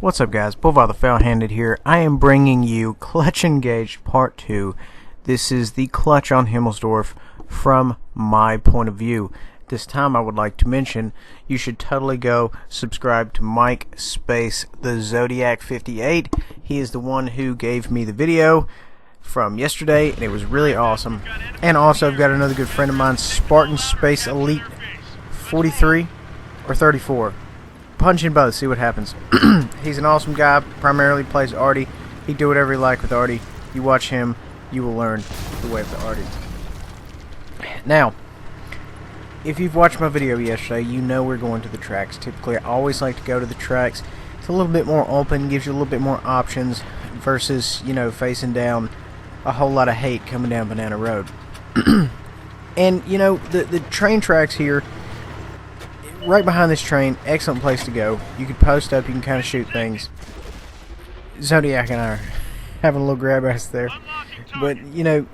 What's up, guys? Boulevard the Foul-Handed here. I am bringing you Clutch Engaged Part 2. This is the clutch on Himmelsdorf from my point of view. This time I would like to mention you should totally go subscribe to Mike Space the Zodiac 58. He is the one who gave me the video from yesterday, and it was really awesome. And also I've got another good friend of mine, Spartan Space Elite 43 or 34. Punch in both, see what happens. He's an awesome guy, primarily plays Artie. He do whatever he like with Artie. You watch him, you will learn the way of the Artie. Now, if you've watched my video yesterday, you know we're going to the tracks. Typically, I always like to go to the tracks. It's a little bit more open, gives you a little bit more options versus, you know, facing down a whole lot of hate coming down Banana Road. And, you know, the train tracks here, right behind this train, excellent place to go. You can post up, you can kind of shoot things. Zodiac and I are having a little grab ass there. But, you know,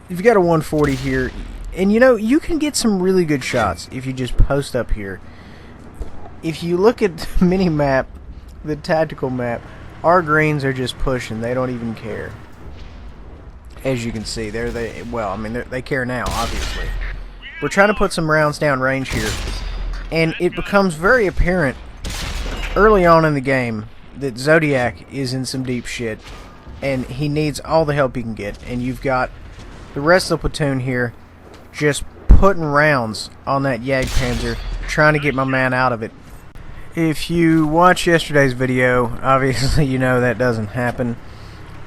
if you got a 140 here, and you know, you can get some really good shots if you just post up here. If you look at the mini map, the tactical map, our greens are just pushing. They don't even care. As you can see, they care now, obviously. We're trying to put some rounds down range here. And it becomes very apparent early on in the game that Zodiac is in some deep shit, and he needs all the help he can get. And you've got the rest of the platoon here just putting rounds on that Jagdpanzer, trying to get my man out of it. If you watch yesterday's video, obviously you know that doesn't happen.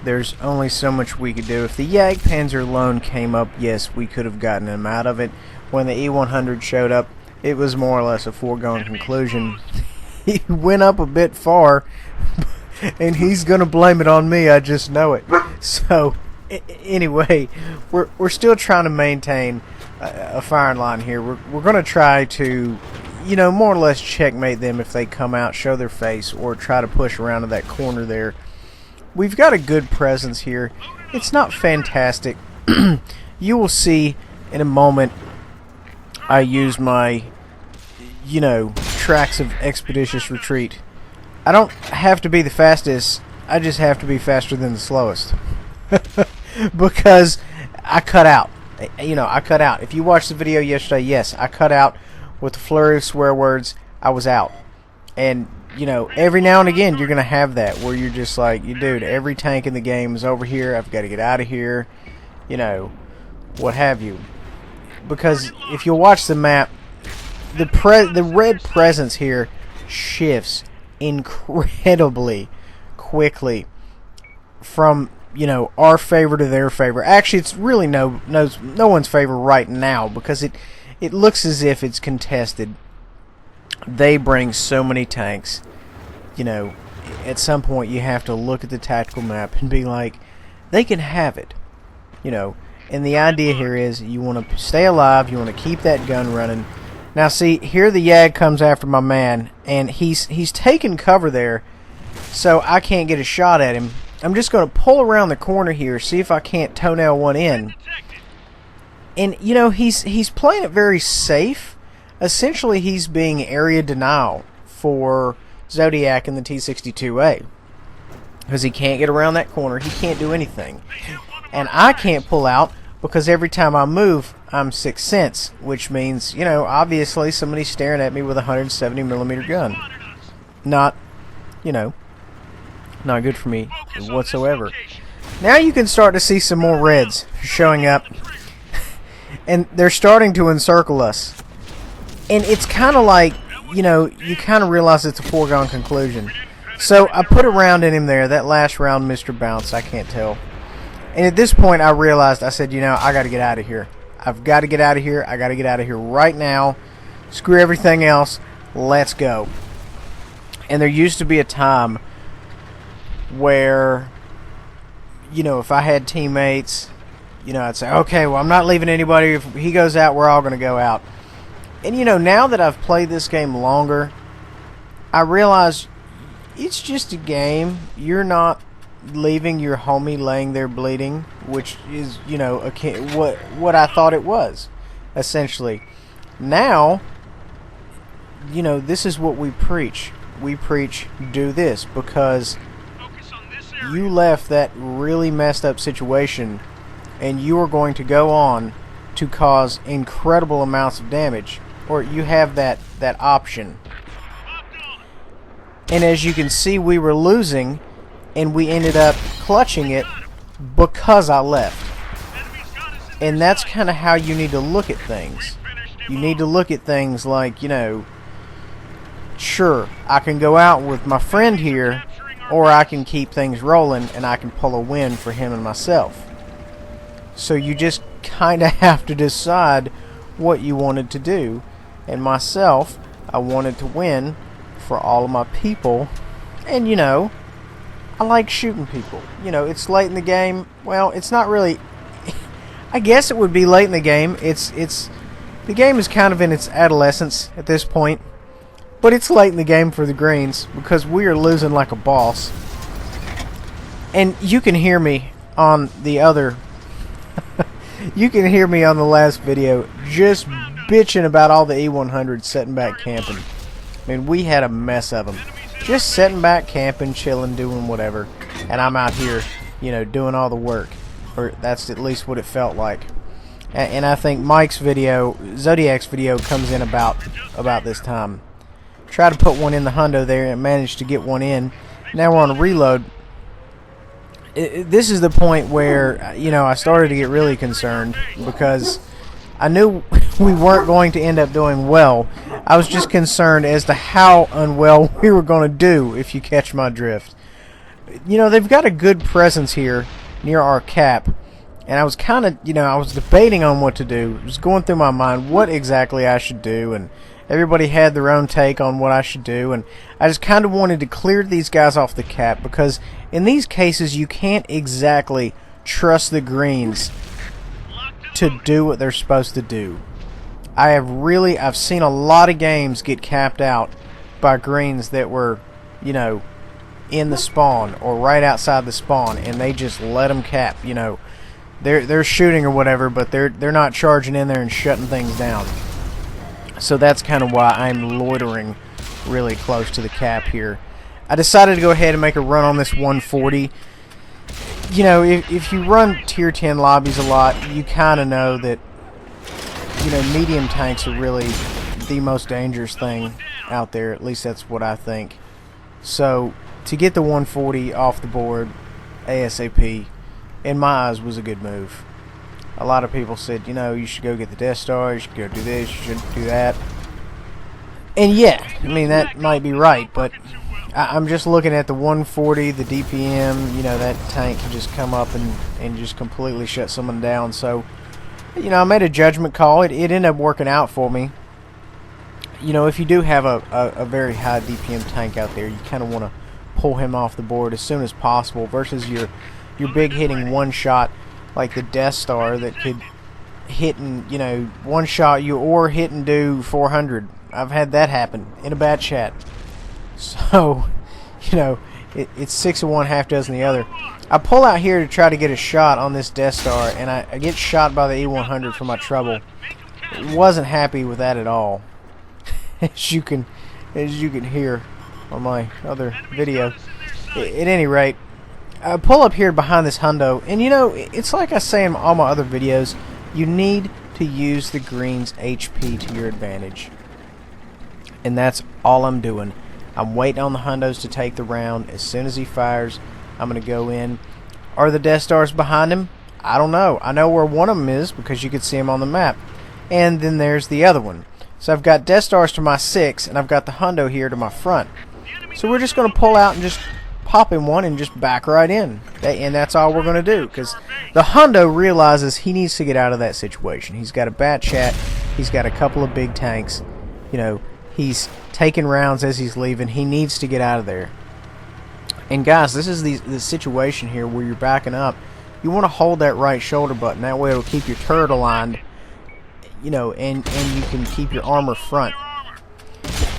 There's only so much we could do. If the Jagdpanzer alone came up, yes, we could have gotten him out of it. When the E100 showed up, it was more or less a foregone conclusion. He went up a bit far, and he's going to blame it on me, I just know it. So, anyway, we're still trying to maintain a firing line here. We're going to try to, you know, more or less checkmate them if they come out, show their face, or try to push around to that corner there. We've got a good presence here. It's not fantastic. You will see in a moment I use my, you know, tracks of expeditious retreat. I don't have to be the fastest, I just have to be faster than the slowest. Because I cut out. You know, I cut out. If you watched the video yesterday, yes, I cut out with a flurry of swear words. I was out. And, you know, every now and again you're going to have that where you're just like, you dude, every tank in the game is over here. I've got to get out of here. You know, what have you. Because if you'll watch the map, the red presence here shifts incredibly quickly from, you know, our favor to their favor. Actually, it's really no one's favor right now because it looks as if it's contested. They bring so many tanks. You know, at some point you have to look at the tactical map and be like, they can have it. You know, and the idea here is you want to stay alive, you want to keep that gun running. Now see, here the Jag comes after my man, and he's taking cover there, so I can't get a shot at him. I'm just going to pull around the corner here, see if I can't toenail one in. And, you know, he's playing it very safe. Essentially, he's being area denial for Zodiac in the T-62A. Because he can't get around that corner, he can't do anything. And I can't pull out because every time I move, I'm 6 cents, which means, you know, obviously somebody's staring at me with a 170mm gun. Not, you know, not good for me whatsoever. Now you can start to see some more reds showing up, and they're starting to encircle us. And it's kind of like, you know, you kind of realize it's a foregone conclusion. So I put a round in him there. That last round, Mr. Bounce, I can't tell. And at this point, I realized, I said, you know, I got to get out of here. I've got to get out of here. I got to get out of here right now. Screw everything else. Let's go. And there used to be a time where, you know, if I had teammates, you know, I'd say, okay, well, I'm not leaving anybody. If he goes out, we're all going to go out. And, you know, now that I've played this game longer, I realize it's just a game. You're not leaving your homie laying there bleeding, which is, you know, what I thought it was, essentially. Now, you know, this is what we preach. we preach do this, because you left that really messed up situation and you are going to go on to cause incredible amounts of damage, or you have that option. And as you can see, we were losing and we ended up clutching it because I left. And that's kind of how you need to look at things. You need to look at things like, you know, sure, I can go out with my friend here, or I can keep things rolling and I can pull a win for him and myself. So you just kind of have to decide what you wanted to do. And myself, I wanted to win for all of my people. And, you know, I like shooting people. You know, it's late in the game. Well, it's not really... I guess it would be late in the game. The game is kind of in its adolescence at this point. But it's late in the game for the Greens because we are losing like a boss. And you can hear me on the other... you can hear me on the last video just bitching about all the E100s setting back camping. I mean, we had a mess of them. Just setting back camping, chilling, doing whatever. And I'm out here, you know, doing all the work. Or that's at least what it felt like. And I think Mike's video, Zodiac's video, comes in about this time. Tried to put one in the hundo there and managed to get one in. Now we're on a reload. This is the point where, you know, I started to get really concerned because I knew we weren't going to end up doing well. I was just concerned as to how unwell we were going to do, if you catch my drift. You know, they've got a good presence here near our cap. And I was kind of, you know, I was debating on what to do. It was going through my mind what exactly I should do. And everybody had their own take on what I should do. And I just kind of wanted to clear these guys off the cap. Because in these cases, you can't exactly trust the Greens to do what they're supposed to do. I've seen a lot of games get capped out by Greens that were, you know, in the spawn or right outside the spawn. And they just let them cap, you know. They're shooting or whatever, but they're not charging in there and shutting things down. So that's kind of why I'm loitering really close to the cap here. I decided to go ahead and make a run on this 140. You know, if you run tier 10 lobbies a lot, you kind of know that, you know, medium tanks are really the most dangerous thing out there. At least that's what I think. So to get the 140 off the board ASAP, in my eyes, was a good move. A lot of people said, you know, you should go get the Death Star, you should go do this, you should do that. And yeah, I mean, that might be right, but I'm just looking at the 140, the DPM, you know, that tank can just come up and just completely shut someone down. So, you know, I made a judgment call. It ended up working out for me. You know, if you do have a very high DPM tank out there, you kind of want to pull him off the board as soon as possible versus your big hitting one shot like the Death Star that could hit and, you know, one shot you or hit and do 400. I've had that happen in a bad chat. So, you know, it's 6 of one, half dozen the other. I pull out here to try to get a shot on this Death Star, and I get shot by the E100 for my trouble. Wasn't happy with that at all, as you can hear on my other video. At any rate, I pull up here behind this hundo, and you know, it's like I say in all my other videos, you need to use the Green's HP to your advantage. And that's all I'm doing. I'm waiting on the hundos to take the round. As soon as he fires, I'm going to go in. Are the Death Stars behind him? I don't know. I know where one of them is because you can see him on the map. And then there's the other one. So I've got Death Stars to my 6, and I've got the hundo here to my front. So we're just going to pull out and just pop him one and just back right in. And that's all we're going to do, because the hundo realizes he needs to get out of that situation. He's got a bat chat. He's got a couple of big tanks. You know, he's taking rounds as he's leaving. He needs to get out of there. And guys, this is the situation here where you're backing up. You want to hold that right shoulder button. That way it'll keep your turret aligned, you know, and you can keep your armor front.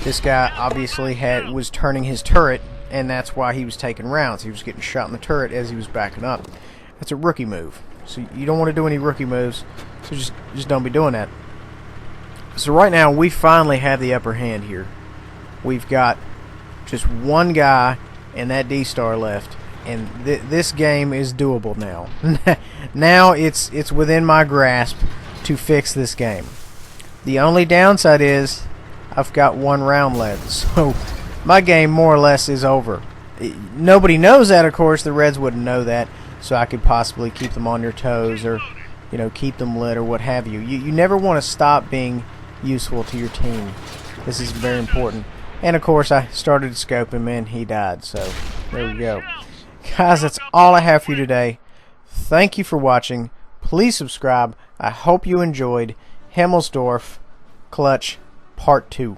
This guy obviously was turning his turret, and that's why he was taking rounds. He was getting shot in the turret as he was backing up. That's a rookie move. So you don't want to do any rookie moves. So just don't be doing that. So right now we finally have the upper hand here. We've got Just one guy and that D-Star left. And this game is doable now. Now it's within my grasp to fix this game. The only downside is I've got one round left. So my game more or less is over. Nobody knows that, of course. The Reds wouldn't know that. So I could possibly keep them on their toes, or keep them lit, or what have you. You never want to stop being useful to your team. This is very important. And of course I started to scope him and he died. So there we go. Guys, that's all I have for you today. Thank you for watching. Please subscribe. I hope you enjoyed Himmelsdorf Clutch Part 2.